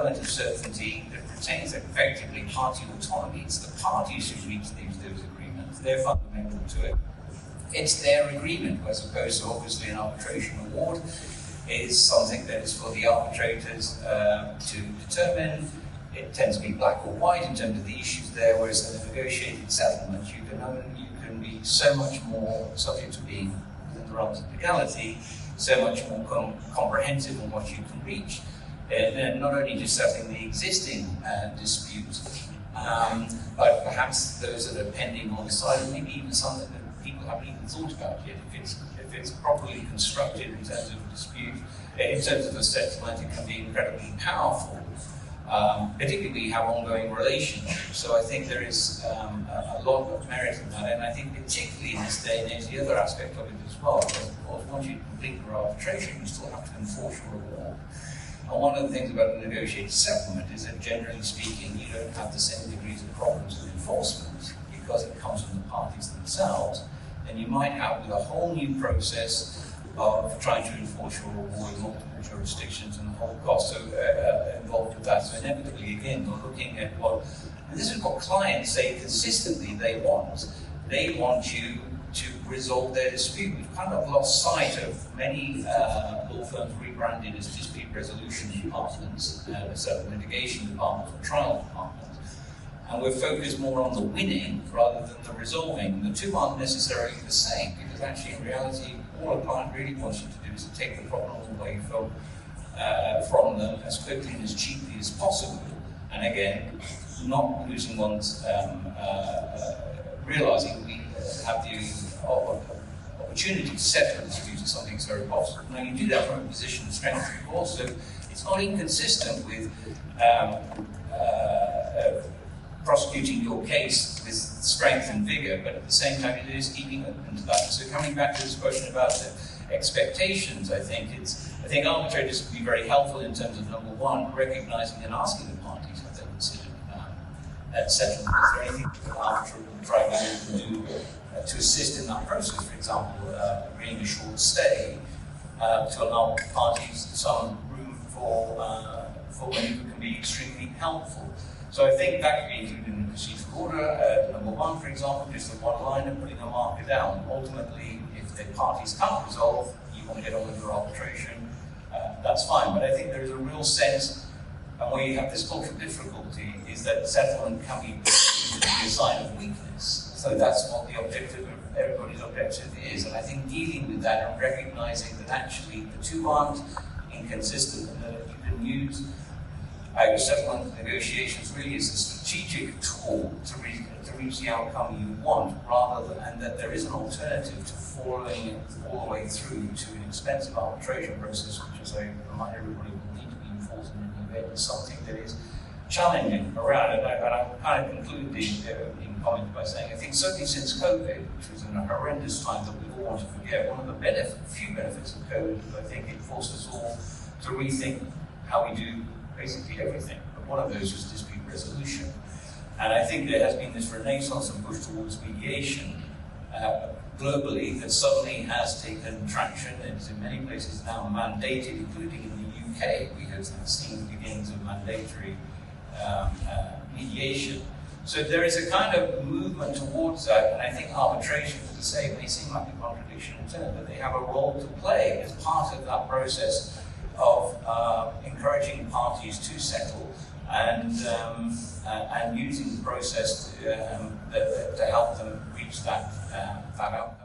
element of certainty that retains effectively party autonomy. It's the parties who reach those agreements. They're fundamental to it. It's their agreement, as opposed to obviously an arbitration award is something that is for the arbitrators to determine. It tends to be black or white in terms of the issues there, whereas in a negotiated settlement, you can be so much more subject to being within the realms of legality, so much more comprehensive in what you can reach. And not only just settling the existing disputes, but perhaps those that are pending on the side, and maybe even some that people haven't even thought about yet. If it's properly constructed in terms of a dispute, in terms of a settlement, it can be incredibly powerful. Particularly we have ongoing relationships, so I think there is a lot of merit in that, and I think particularly in this day and age, the other aspect of it as well, because of course once you complete your arbitration, you still have to enforce your award. And one of the things about a negotiated settlement is that generally speaking, you don't have the same degrees of problems with enforcement because it comes from the parties themselves, and you might have with a whole new process of trying to enforce your award in multiple jurisdictions and the whole cost involved with that. So inevitably, again, you're looking at what, and this is what clients say consistently they want. They want you to resolve their dispute. We've kind of lost sight of many law firms rebranded as dispute resolution departments, settlement litigation departments, or trial departments. And we're focused more on the winning rather than the resolving. The two aren't necessarily the same, because actually in reality, all a client really wants you to do is to take the problem away from them as quickly and as cheaply as possible. And again, not losing one's, realizing we have the opportunity to settle disputes is something that's very possible. Now you do that from a position of strength, of course, so it's not inconsistent with prosecuting your case with strength and vigor, but at the same time it is keeping open to that. So coming back to this question about the expectations, I think arbitrators would be very helpful in terms of, number one, recognizing and asking the parties what they consider at settlement. Is there anything that the arbitrator will try to do to assist in that process? For example, agreeing a short stay to allow parties some room for when it can be extremely helpful. So I think that could be included in the procedural order. Number one, for example, just the one line and putting a marker down. Ultimately, if the parties can't resolve, you want to get on with your arbitration, that's fine. But I think there is a real sense, and where you have this cultural difficulty, is that settlement can be a sign of weakness. So that's what the objective of everybody's objective is. And I think dealing with that and recognizing that actually the two aren't inconsistent and that you can use your settlement negotiations really is a strategic tool to reach the outcome you want, rather than, and that there is an alternative to following it all the way through to an expensive arbitration process, which, as I remind everybody, will need to be enforced in any event, is something that is challenging around. And I kind of conclude the comment by saying, I think certainly since COVID, which was in a horrendous time that we all want to forget, one of the few benefits of COVID is I think it forced us all to rethink how we do basically everything, but one of those was dispute resolution. And I think there has been this renaissance and push towards mediation globally that suddenly has taken traction and is in many places now mandated, including in the UK. We have seen the beginnings of mandatory mediation. So there is a kind of movement towards that, and I think arbitration, as I say, may seem like a contradiction in terms, but they have a role to play as part of that process of encouraging parties to settle and using the process to help them reach that outcome.